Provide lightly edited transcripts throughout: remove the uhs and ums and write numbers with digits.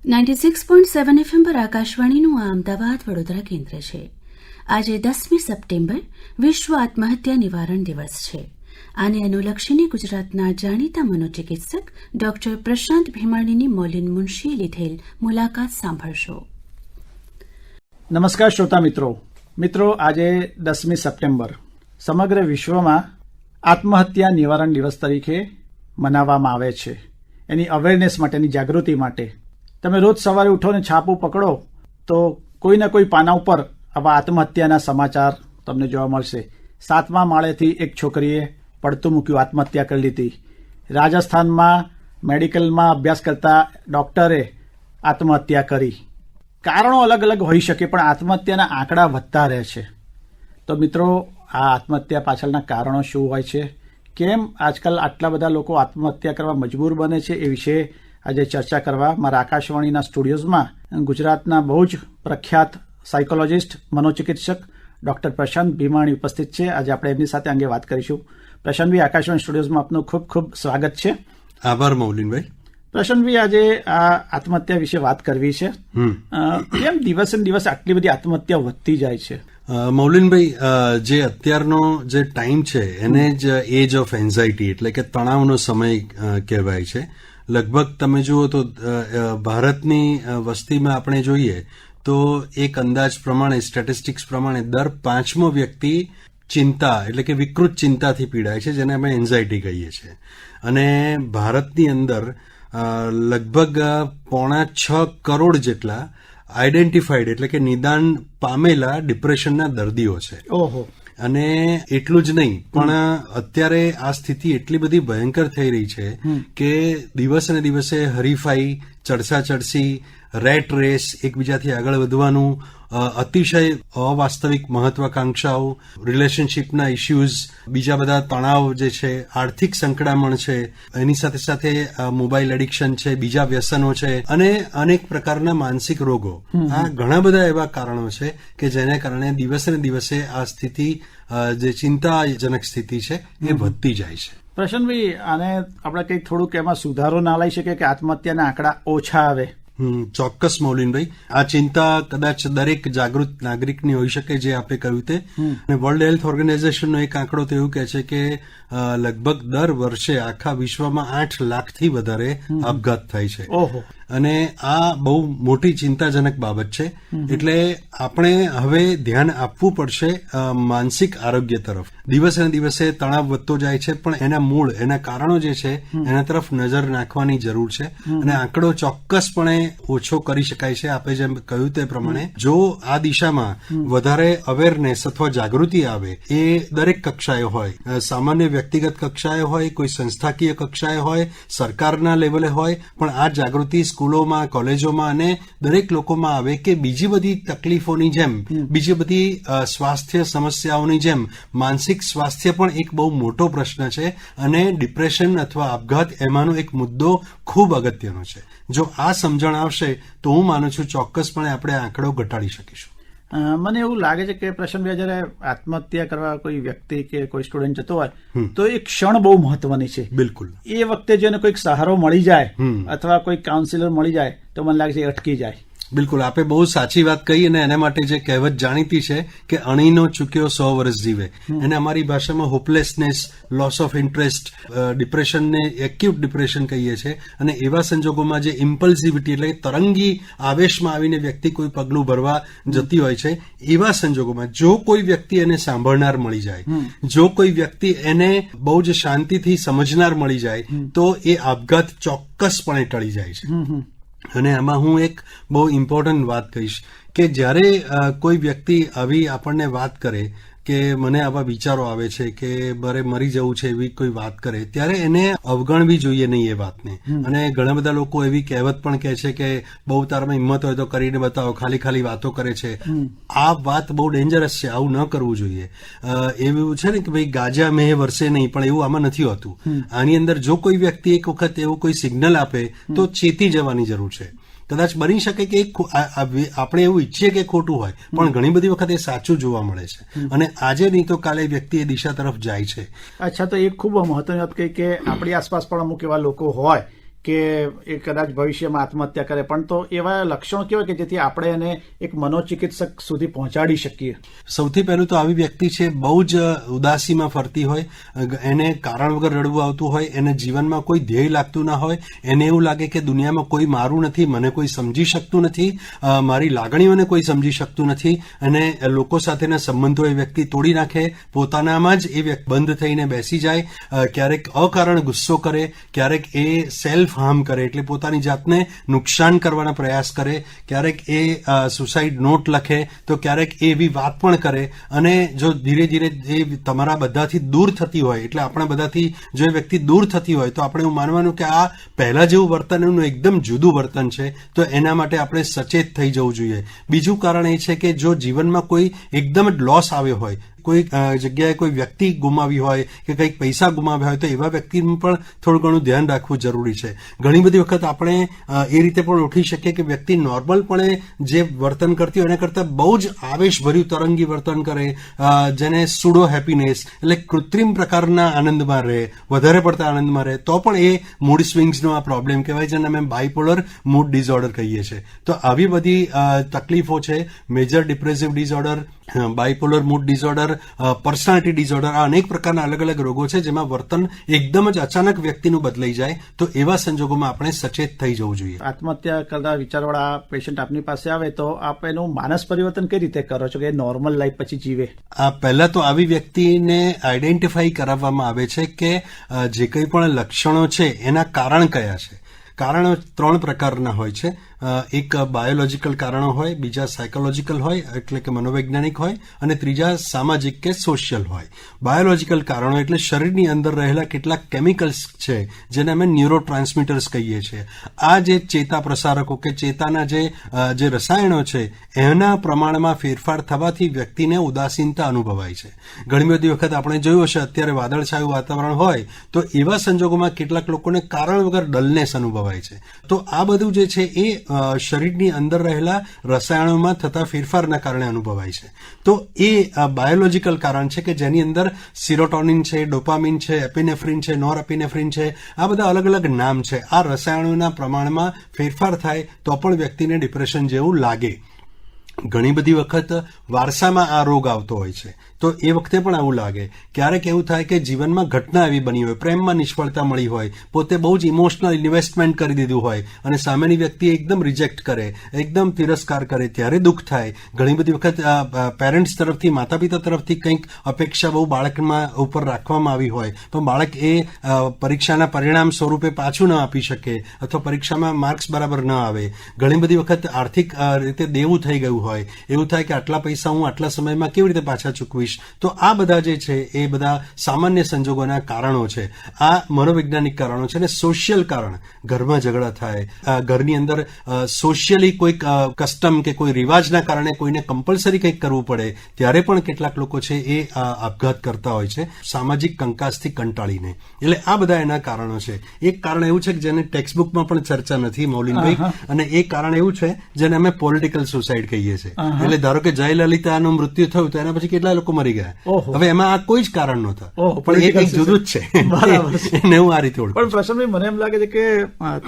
96.7 FM પર આકાશવાણીનું આ અમદાવાદ વડોદરા કેન્દ્ર છે. આજે 10મી સપ્ટેમ્બર વિશ્વ આત્મહત્યા નિવારણ દિવસ છે. આને અનુલક્ષીને ગુજરાતના જાણીતા મનોચિકિત્સક ડોક્ટર પ્રશાંત ભીમાણીની મોલિન મુનશીએ લીધેલ મુલાકાત સાંભળશો. નમસ્કાર શ્રોતા મિત્રો, આજે 10મી સપ્ટેમ્બર સમગ્ર વિશ્વમાં આત્મહત્યા નિવારણ દિવસ તરીકે મનાવવામાં આવે છે. એની અવેરનેસ માટેની જાગૃતિ માટે તમે રોજ સવારે ઉઠો ને છાપું પકડો તો કોઈના કોઈ પાના ઉપર આવા આત્મહત્યાના સમાચાર તમને જોવા મળશે. 7મા માળેથી એક છોકરીએ પડતું મૂક્યું, આત્મહત્યા કરી લીધી. રાજસ્થાનમાં મેડિકલમાં અભ્યાસ કરતા ડોક્ટરે આત્મહત્યા કરી. કારણો અલગ અલગ હોઈ શકે, પણ આત્મહત્યાના આંકડા વધતા રહે છે. તો મિત્રો, આ આત્મહત્યા પાછળના કારણો શું હોય છે, કેમ આજકાલ આટલા બધા લોકો આત્મહત્યા કરવા મજબૂર બને છે, એ વિશે આજે ચર્ચા કરવા મારા આકાશવાણીના સ્ટુડિયોઝમાં ગુજરાતના બહુ જ પ્રખ્યાત સાયકોલોજીસ્ટ, મનોચિકિત્સક ડોક્ટર પ્રશાંત ભીમાણી ઉપસ્થિત છે. આજે આપણે એમની સાથે અંગે વાત કરીશું. પ્રશાંતભાઈ, આકાશવાણી સ્ટુડિયોઝમાં આપનું ખૂબ ખૂબ સ્વાગત છે. આભાર મૌલિનભાઈ. પ્રશાંતભાઈ, આજે આ આત્મહત્યા વિશે વાત કરવી છે. કેમ દિવસે ને દિવસે આટલી બધી આત્મહત્યા વધતી જાય છે? મૌલિનભાઈ, જે અત્યારનો જે ટાઈમ છે એને જ એજ ઓફ એન્ઝાઇટી એટલે કે તણાવનો સમય કહેવાય છે. લગભગ તમે જુઓ તો ભારતની વસ્તીમાં આપણે જોઈએ તો એક અંદાજ પ્રમાણે, સ્ટેટિસ્ટિક્સ પ્રમાણે દર 5મો વ્યક્તિ ચિંતા એટલે કે વિકૃત ચિંતાથી પીડાય છે, જેને અમે એન્ઝાઇટી કહીએ છીએ. અને ભારતની અંદર લગભગ 5.6 કરોડ જેટલા આઈડેન્ટિફાઈડ એટલે કે નિદાન પામેલા ડિપ્રેશનના દર્દીઓ છે. ઓહો. અને એટલું જ નહીં, પણ અત્યારે આ સ્થિતિ એટલી બધી ભયંકર થઈ રહી છે કે દિવસે ને દિવસે હરીફાઈ, ચડસા-ચડસી, રેટ રેસ, એકબીજાથી આગળ વધવાનું, અતિશય અવાસ્તવિક મહત્વાકાંક્ષાઓ, રિલેશનશીપના ઇશ્યુઝ, બીજા બધા તણાવ જે છે, આર્થિક સંકડામણ છે, એની સાથે સાથે મોબાઈલ એડિક્શન છે, બીજા વ્યસનો છે અને અનેક પ્રકારના માનસિક રોગો. આ ઘણા બધા એવા કારણો છે કે જેને કારણે દિવસે ને દિવસે આ સ્થિતિ, જે ચિંતાજનક સ્થિતિ છે, એ વધતી જાય છે. પ્રશાંતભાઈ, આને આપણે કંઈક થોડુંક એમાં સુધારો ના લઈ શકીએ કે આત્મહત્યાના આંકડા ઓછા આવે? ચોક્કસ મૌલિનભાઈ, આ ચિંતા કદાચ દરેક જાગૃત નાગરિકની હોઈ શકે, જે આપણે કહ્યું તે. અને વર્લ્ડ હેલ્થ ઓર્ગેનાઇઝેશનનો એક આંકડો તો એવું કહે છે કે લગભગ દર વર્ષે આખા વિશ્વમાં 8 લાખથી વધારે આપઘાત થાય છે. ઓહો. અને આ બહુ મોટી ચિંતાજનક બાબત છે. એટલે આપણે હવે ધ્યાન આપવું પડશે માનસિક આરોગ્ય તરફ. દિવસે ને દિવસે તણાવ વધતો જાય છે, પણ એના મૂળ, એના કારણો જે છે એના તરફ નજર નાખવાની જરૂર છે. અને આંકડો ચોક્કસપણે ઓછો કરી શકાય છે. આપણે જેમ કહ્યું તે પ્રમાણે જો આ દિશામાં વધારે અવેરનેસ અથવા જાગૃતિ આવે, એ દરેક કક્ષાએ હોય, સામાન્ય વ્યક્તિગત કક્ષાએ હોય, કોઈ સંસ્થાકીય કક્ષાએ હોય, સરકારના લેવલે હોય, પણ આ જાગૃતિ સ્કૂલોમાં, કોલેજોમાં અને દરેક લોકોમાં આવે કે બીજી બધી તકલીફોની જેમ, બીજી બધી સ્વાસ્થ્ય સમસ્યાઓની જેમ માનસિક સ્વાસ્થ્ય પણ એક બહુ મોટો પ્રશ્ન છે. અને ડિપ્રેશન અથવા આપઘાત એમાંનો એક મુદ્દો ખૂબ અગત્યનો છે. જો આ સમજણ આવશે તો હું માનું છું ચોક્કસપણે આપણે આંકડો ઘટાડી શકીશું. મને એવું લાગે છે કે પ્રશાંતભાઈ, જયારે આત્મહત્યા કરવા કોઈ વ્યક્તિ કે કોઈ સ્ટુડન્ટ જતો હોય તો એ ક્ષણ બહુ મહત્વની છે. બિલકુલ. એ વખતે જેને કોઈક સહારો મળી જાય અથવા કોઈ કાઉન્સિલર મળી જાય તો મને લાગે છે અટકી જાય. બિલકુલ, આપે બહુ સાચી વાત કહી. અને એના માટે જે કહેવત જાણીતી છે કે અણીનો ચૂક્યો 100 વર્ષ જીવે, એને અમારી ભાષામાં હોપલેસનેસ, લોસ ઓફ ઇન્ટરેસ્ટ, ડિપ્રેશનને એક્યુટ ડિપ્રેશન કહીએ છીએ. અને એવા સંજોગોમાં જે ઇમ્પલ્સિવિટી એટલે તરંગી આવેશમાં આવીને વ્યક્તિ કોઈ પગલું ભરવા જતી હોય છે, એવા સંજોગોમાં જો કોઈ વ્યક્તિ એને સાંભળનાર મળી જાય, જો કોઈ વ્યક્તિ એને બહુ જ શાંતિથી સમજનાર મળી જાય, તો એ આપઘાત ચોક્કસપણે ટળી જાય છે. અને આમાં હું એક બહુ ઇમ્પોર્ટન્ટ વાત કહીશ કે જ્યારે કોઈ વ્યક્તિ આવી આપણને વાત કરે કે મને આવા વિચારો આવે છે કે મારે મરી જવું છે, એવી કોઈ વાત કરે, ત્યારે એને અવગણવી જોઈએ નહીં એ વાતને. અને ઘણા બધા લોકો એવી કહેવત પણ કહે છે કે બહુ તારામાં હિંમત હોય તો કરીને બતાવો, ખાલી ખાલી વાતો કરે છે. આ વાત બહુ ડેન્જરસ છે, આવું ન કરવું જોઈએ. એવું છે ને કે ભાઈ ગાજા મેં વરસે નહીં, પણ એવું આમાં નથી હોતું. આની અંદર જો કોઈ વ્યક્તિ એક વખત એવું કોઈ સિગ્નલ આપે તો ચેતી જવાની જરૂર છે. કદાચ બની શકે કે આપણે એવું ઈચ્છીએ કે ખોટું હોય, પણ ઘણી બધી વખત એ સાચું જોવા મળે છે. અને આજે નહીં તો કાલે વ્યક્તિ એ દિશા તરફ જાય છે. અચ્છા, તો એક ખૂબ મહત્વની વાત કહી કે આપણી આસપાસ પણ અમુક એવા લોકો હોય કે એ કદાચ ભવિષ્યમાં આત્મહત્યા કરે, પણ તો એવા લક્ષણો કેવા કે જેથી આપણે એને એક મનોચિકિત્સક સુધી પહોંચાડી શકીએ? સૌથી પહેલું તો આવી વ્યક્તિ છે બહુ જ ઉદાસીમાં ફરતી હોય, એને કારણ વગર રડવું આવતું હોય, એને જીવનમાં કોઈ ધ્યેય લાગતું ના હોય, એને એવું લાગે કે દુનિયામાં કોઈ મારું નથી, મને કોઈ સમજી શકતું નથી, મારી લાગણીઓને કોઈ સમજી શકતું નથી, અને લોકો સાથેના સંબંધો એ વ્યક્તિ તોડી નાખે, પોતાનામાં જ એ વ્યક્તિ બંધ થઈને બેસી જાય, ક્યારેક અકારણ ગુસ્સો કરે, ક્યારેક એ સેલ્ફ હાર્મ કરે એટલે પોતાની જાતને નુકસાન કરવાના પ્રયાસ કરે, ક્યારેક એ સુસાઇડ નોટ લખે, તો ક્યારેક એવી વાત પણ કરે. અને જો ધીરે ધીરે એ તમારા બધાથી દૂર થતી હોય, એટલે આપણા બધાથી જો એ વ્યક્તિ દૂર થતી હોય તો આપણે એવું માનવાનું કે આ પહેલા જેવું વર્તન એનું એકદમ જુદું વર્તન છે, તો એના માટે આપણે સચેત થઈ જવું જોઈએ. બીજું કારણ એ છે કે જો જીવનમાં કોઈ એકદમ જ લોસ આવ્યો હોય, કોઈ જગ્યાએ કોઈ વ્યક્તિ ગુમાવી હોય કે કંઈક પૈસા ગુમાવ્યા હોય, તો એવા વ્યક્તિનું પણ થોડું ઘણું ધ્યાન રાખવું જરૂરી છે. ઘણી બધી વખત આપણે એ રીતે પણ ઓળખી શકીએ કે વ્યક્તિ નોર્મલપણે જે વર્તન કરતી હોય એના કરતાં બહુ જ આવેશભર્યું તરંગી વર્તન કરે, જેને સુડો હેપીનેસ એટલે કૃત્રિમ પ્રકારના આનંદમાં રહે, વધારે પડતા આનંદમાં રહે, તો પણ એ મૂડ સ્વિંગ્સનો આ પ્રોબ્લેમ કહેવાય, જેને અમે બાયપોલર મૂડ ડિસઓર્ડર કહીએ છીએ. તો આવી બધી તકલીફો છે, major depressive disorder, bipolar mood disorder, personality disorder, આ અનેક પ્રકારના અલગ અલગ રોગો છે જેમાં વર્તન એકદમ જ અચાનક વ્યક્તિનું બદલાઈ જાય. તો એવા સંજોગોમાં આપણે સચેત થઈ જવું જોઈએ. આત્મહત્યા કરતા વિચારવાળા પેશન્ટ આપની પાસે આવે તો આપ એનું માનસ પરિવર્તન કઈ રીતે કરો છો કે નોર્મલ લાઈફ પછી જીવે? પહેલા તો આવી વ્યક્તિને આઈડેન્ટિફાઈ કરાવવામાં આવે છે કે જે કંઈ પણ લક્ષણો છે એના કારણ કયા છે. કારણો 3 પ્રકારના હોય છે. એક બાયોલોજીકલ કારણો હોય, બીજા સાયકોલોજીકલ હોય એટલે કે મનોવૈજ્ઞાનિક હોય, અને ત્રીજા સામાજિક કે સોશિયલ હોય. બાયોલોજીકલ કારણો એટલે શરીરની અંદર રહેલા કેટલાક કેમિકલ્સ છે જેને અમે ન્યુરો ટ્રાન્સમીટર્સ કહીએ છીએ. આ જે ચેતા પ્રસારકો કે ચેતાના જે રસાયણો છે એના પ્રમાણમાં ફેરફાર થવાથી વ્યક્તિને ઉદાસીનતા અનુભવાય છે. ઘણી બધી વખત આપણે જોયું હશે અત્યારે વાદળછાયું વાતાવરણ હોય તો એવા સંજોગોમાં કેટલાક લોકોને કારણ વગર ડલનેસ અનુભવાય છે. તો આ બધું જે છે એ શરીરની અંદર રહેલા રસાયણોમાં થતા ફેરફારના કારણે અનુભવાય છે. તો એ બાયોલોજીકલ કારણ છે કે જેની અંદર સિરોટોનિન છે, ડોપામિન છે, એપિનેફ્રિન છે, નોરએપિનેફ્રિન છે, આ બધા અલગ અલગ નામ છે. આ રસાયણોના પ્રમાણમાં ફેરફાર થાય તો પણ વ્યક્તિને ડિપ્રેશન જેવું લાગે. ઘણી બધી વખત વારસામાં આ રોગ આવતો હોય છે તો એ વખતે પણ આવું લાગે. ક્યારેક એવું થાય કે જીવનમાં ઘટના એવી બની હોય, પ્રેમમાં નિષ્ફળતા મળી હોય, પોતે બહુ જ ઇમોશનલ ઇન્વેસ્ટમેન્ટ કરી દીધું હોય અને સામેની વ્યક્તિ એકદમ રિજેક્ટ કરે, એકદમ તિરસ્કાર કરે, ત્યારે દુઃખ થાય. ઘણી બધી વખત પેરેન્ટ્સ તરફથી, માતા પિતા તરફથી કંઈક અપેક્ષા બહુ બાળકમાં ઉપર રાખવામાં આવી હોય પણ બાળક એ પરીક્ષાના પરિણામ સ્વરૂપે પાછું ન આપી શકે અથવા પરીક્ષામાં માર્ક્સ બરાબર ન આવે. ઘણી બધી વખત આર્થિક રીતે દેવું થઈ ગયું હોય, એવું થાય કે આટલા પૈસા હું આટલા સમયમાં કેવી રીતે પાછા ચૂકવીશ. તો આ બધા જે છે એ બધા સામાન્ય સંજોગોના કારણો છે. આ મનોવૈજ્ઞાનિક કારણો છે. અને સોશિયલ કારણ, ઘરમાં ઝઘડા થાય, ઘરની અંદર સોશિયલી કોઈક કસ્ટમ કે કોઈ રિવાજના કારણે કોઈને કમ્પલસરી કંઈક કરવું પડે ત્યારે પણ કેટલાક લોકો છે એ આપઘાત કરતા હોય છે સામાજિક કંકાસથી કંટાળીને. એટલે આ બધા એના કારણો છે. એક કારણ એવું છે કે જેને ટેક્સ્ટબુકમાં પણ ચર્ચા નથી મૌલિનભાઈ, અને એક કારણ એવું છે જેને અમે પોલિટિકલ સુસાઇડ કહીએ છીએ. એટલે ધારો કે જયલલિતાનું મૃત્યુ થયું તો એના પછી કેટલા લોકો મરી ગયા. હવે એમાં આ કોઈ જ કારણ નહોતા, પણ એ કંઈક જુદું જ છે. એને હું આ રીતે ઓળખું. પણ પ્રશાંતભાઈ, મને એમ લાગે છે કે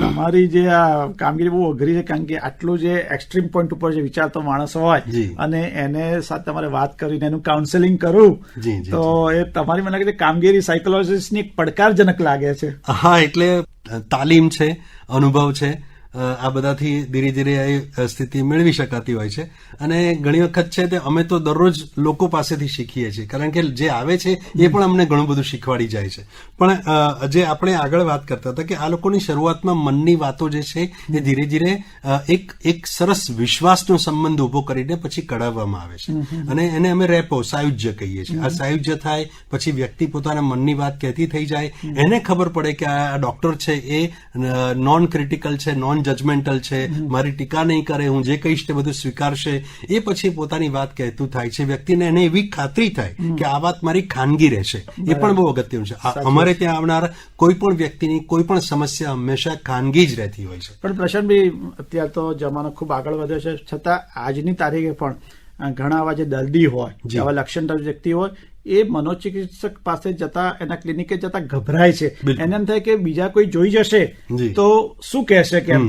તમારી જે આ કામગીરી બહુ અઘરી છે, કારણ કે આટલું જે એક્સ્ટ્રીમ પોઈન્ટ ઉપર જે વિચારતો માણસ હોય અને એને સાથે તમારે વાત કરીને એનું કાઉન્સેલિંગ કરવું, તો એ તમારી મને લાગે છે કામગીરી સાયકોલોજીસ્ટની એક પડકારજનક લાગે છે. હા, એટલે તાલીમ છે, અનુભવ છે, આ બધાથી ધીરે ધીરે એ સ્થિતિ મેળવી શકાતી હોય છે. અને ઘણી વખત છે તે અમે તો દરરોજ લોકો પાસેથી શીખીએ છીએ, કારણ કે જે આવે છે એ પણ અમને ઘણું બધું શીખવાડી જાય છે. પણ જે આપણે આગળ વાત કરતા હતા કે આ લોકોની શરૂઆતમાં મનની વાતો જે છે એ ધીરે ધીરે એક સરસ વિશ્વાસનો સંબંધ ઉભો કરીને પછી કઢાવવામાં આવે છે. અને એને અમે રેપો, સાયુજ્ય કહીએ છીએ. આ સાયુજ્ય થાય પછી વ્યક્તિ પોતાના મનની વાત કહેતી થઈ જાય, એને ખબર પડે કે આ ડોક્ટર છે એ નોન ક્રિટિકલ છે, નોન જજમેન્ટલ છે, મારી ટીકા નહીં કરે, હું જે કહીશ તે બધું સ્વીકારશે. એ પછી પોતાની વાત કહેતું થાય છે. વ્યક્તિને એને એવી ખાતરી થાય કે આ વાત મારી ખાનગી રહેશે. એ પણ બહુ અગત્યનું છે. અમારે ત્યાં આવનાર કોઈ પણ વ્યક્તિની કોઈ પણ સમસ્યા હંમેશા ખાનગી જ રહેતી હોય છે. પણ પ્રશાંતભાઈ, અત્યારે તો જમાનો ખૂબ આગળ વધ્યો છે, છતાં આજની તારીખે પણ ઘણા આવા જે દર્દી હોય, જી. આવા લક્ષણ ધરાવતી વ્યક્તિ હોય, એ મનોચિકિત્સક પાસે જતા, એના ક્લિનિકે જતા ગભરાય છે. બિલકુલ. એને એમ થાય કે બીજા કોઈ જોઈ જશે જી. તો શું કહેશે કેમ.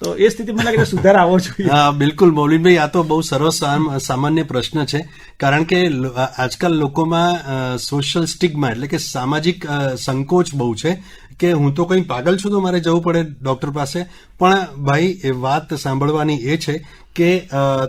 તો એ સ્થિતિ મને લાગે છે સુધાર આવવો જોઈએ. હા, બિલકુલ મૌલિનભાઈ, આ તો બહુ સામાન્ય પ્રશ્ન છે. કારણ કે આજકાલ લોકોમાં સોશિયલ સ્ટિગ્મા એટલે કે સામાજિક સંકોચ બહુ છે કે હું તો કંઈ પાગલ છું તો મારે જવું પડે ડોક્ટર પાસે. પણ ભાઈ, એ વાત સાંભળવાની એ છે કે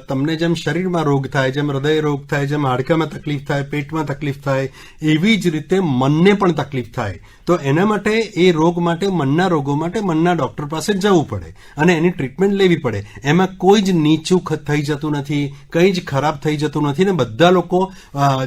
તમને જેમ શરીરમાં રોગ થાય, જેમ હૃદય રોગ થાય, જેમ હાડકામાં તકલીફ થાય, પેટમાં તકલીફ થાય, એવી જ રીતે મનને પણ તકલીફ થાય. તો એના માટે, એ રોગ માટે, મનના રોગો માટે મનના ડોક્ટર પાસે જવું પડે અને એની ટ્રીટમેન્ટ લેવી પડે. એમાં કોઈ જ નીચું થઈ જતું નથી, કંઈ જ ખરાબ થઈ જતું નથી. ને બધા લોકો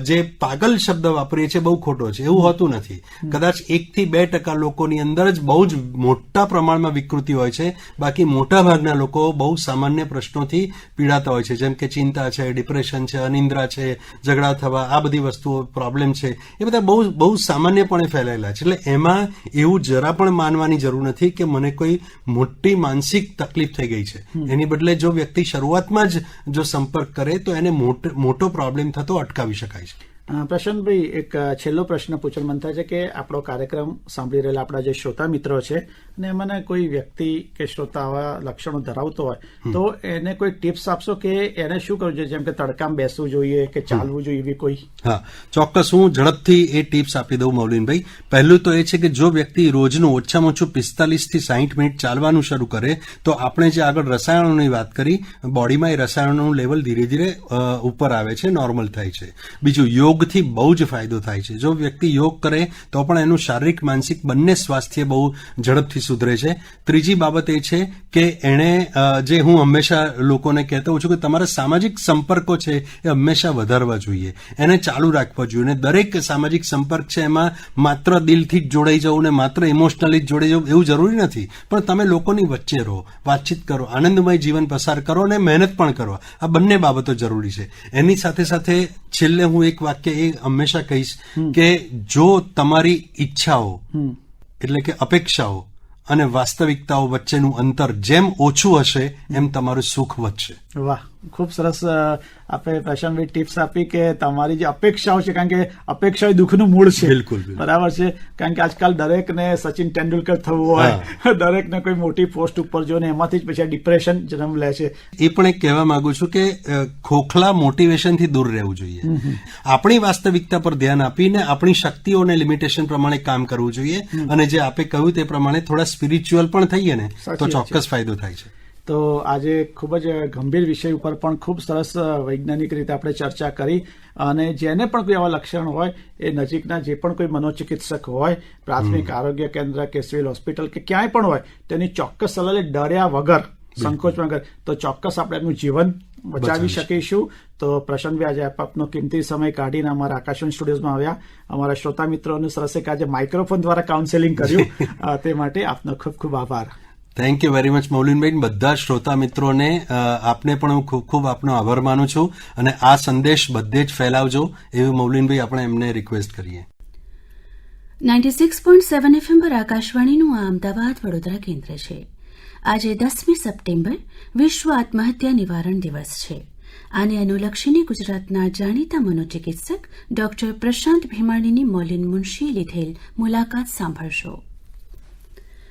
જે પાગલ શબ્દ વાપરીએ છીએ બહુ ખોટો છે, એવું હોતું નથી. કદાચ 1 થી 2% લોકોની અંદર જ બહુ જ મોટા પ્રમાણમાં વિકૃતિ હોય છે. બાકી મોટા ભાગના લોકો બહુ સામાન્ય પ્રશ્નોથી પીડાતા હોય છે, જેમ કે ચિંતા છે, ડિપ્રેશન છે, અનિદ્રા છે, ઝઘડા થવા, આ બધી વસ્તુઓ, પ્રોબ્લેમ છે, એ બધા બહુ સામાન્યપણે ફેલાયેલા છે. એટલે એમાં એવું જરા પણ માનવાની જરૂર નથી કે મને કોઈ મોટી માનસિક તકલીફ થઈ ગઈ છે. એની બદલે જો વ્યક્તિ શરૂઆતમાં જ જો સંપર્ક કરે તો એને મોટો પ્રોબ્લેમ થતો અટકાવી શકાય છે. પ્રશાંતભાઈ, એક છેલ્લો પ્રશ્ન પૂછવાનું મન થાય છે કે આપણો કાર્યક્રમ સાંભળી રહેલા આપણા જે શ્રોતા મિત્રો છે, અને એમાંના કોઈ વ્યક્તિ કે શ્રોતા આવા લક્ષણો ધરાવતો હોય, તો એને કોઈ ટિપ્સ આપશો કે એને શું કરવું જોઈએ? જેમ કે તડકામાં બેસવું જોઈએ કે ચાલવું જોઈએ, એવી કોઈ? હા, ચોક્કસ. હું ઝડપથી એ ટિપ્સ આપી દઉં મૌલિનભાઈ. પહેલું તો એ છે કે જો વ્યક્તિ રોજનું ઓછામાં ઓછું 45 થી 60 મિનિટ ચાલવાનું શરૂ કરે તો આપણે જે આગળ રસાયણોની વાત કરી, બોડીમાં એ રસાયણોનું લેવલ ધીરે ધીરે ઉપર આવે છે, નોર્મલ થાય છે. બીજું, યોગથી બહુ જ ફાયદો થાય છે. જો વ્યક્તિ યોગ કરે તો પણ એનું શારીરિક માનસિક બંને સ્વાસ્થ્ય બહુ ઝડપથી સુધરે છે. ત્રીજી બાબત એ છે કે એણે જે હું હંમેશા લોકોને કહેતો હોઉં છું કે તમારા સામાજિક સંપર્કો છે એ હંમેશા વધારવા જોઈએ, એને ચાલુ રાખવા જોઈએ. અને દરેક સામાજિક સંપર્ક છે એમાં માત્ર દિલથી જ જોડાઈ જવું ને માત્ર ઇમોશનલી જ જોડાઈ જવું એવું જરૂરી નથી. પણ તમે લોકોની વચ્ચે રહો, વાતચીત કરો, આનંદમય જીવન પસાર કરો અને મહેનત પણ કરો. આ બંને બાબતો જરૂરી છે. એની સાથે સાથે છેલ્લે હું એક વાક્ય એ હંમેશા કહીશ કે જો તમારી ઈચ્છાઓ એટલે કે અપેક્ષાઓ અને વાસ્તવિકતાઓ વચ્ચેનું અંતર જેમ ઓછું હશે એમ તમારું સુખ વધશે. વાહ, ખૂબ સરસ આપણે પ્રશાંતભાઈ ટિપ્સ આપી કે તમારી જે અપેક્ષાઓ છે, કારણ કે અપેક્ષા એ દુઃખનું મૂળ છે. બિલકુલ. બરાબર છે. કારણ કે આજકાલ દરેકને સચિન તેંડુલકર થવું હોય, દરેકને કોઈ મોટી પોસ્ટ ઉપર જોઈને એમાંથી જ પછી ડિપ્રેશન જન્મ લે છે. એ પણ એક કહેવા માંગુ છું કે ખોખલા મોટિવેશનથી દૂર રહેવું જોઈએ. આપણી વાસ્તવિકતા પર ધ્યાન આપીને આપણી શક્તિઓ અને લિમિટેશન પ્રમાણે કામ કરવું જોઈએ. અને જે આપે કહ્યું તે પ્રમાણે થોડા સ્પિરિચ્યુઅલ પણ થઈએ ને તો ચોક્કસ ફાયદો થાય છે. તો આજે ખૂબ જ ગંભીર વિષય ઉપર પણ ખૂબ સરસ વૈજ્ઞાનિક રીતે આપણે ચર્ચા કરી. અને જેને પણ કોઈ આવા લક્ષણ હોય એ નજીકના જે પણ કોઈ મનોચિકિત્સક હોય, પ્રાથમિક આરોગ્ય કેન્દ્ર કે સિવિલ હોસ્પિટલ કે ક્યાંય પણ હોય, તેની ચોક્કસ સલાહ લે, ડર્યા વગર, સંકોચ વગર, તો ચોક્કસ આપણે એમનું જીવન બચાવી શકીશું. તો પ્રશાંતભાઈ, આજે આપનો કિંમતી સમય કાઢીને અમારા આકાશવાણી સ્ટુડિયોઝમાં આવ્યા, અમારા શ્રોતા મિત્રોને સરસ એક આજે માઇક્રોફોન દ્વારા કાઉન્સેલિંગ કર્યું, તે માટે આપનો ખૂબ ખૂબ આભાર. થેન્ક યુ વેરી મચ મૌલિનભાઈ. બધા શ્રોતા મિત્રોને આપને પણ હું ખૂબ ખૂબ આપનો આભાર માનું છું. અને આ સંદેશ બધે જ ફેલાવજો એવું મૌલિનભાઈ આપણે એમને રિક્વેસ્ટ કરીએ. 96.7 FM પર આકાશવાણીનું આ અમદાવાદ વડોદરા કેન્દ્ર છે. આજે 10મી સપ્ટેમ્બર વિશ્વ આત્મહત્યા નિવારણ દિવસ છે. આને અનુલક્ષીને ગુજરાતના જાણીતા મનોચિકિત્સક ડોક્ટર પ્રશાંત ભીમાણીની મોલિન મુનશીએ લીધેલ મુલાકાત સાંભળશો.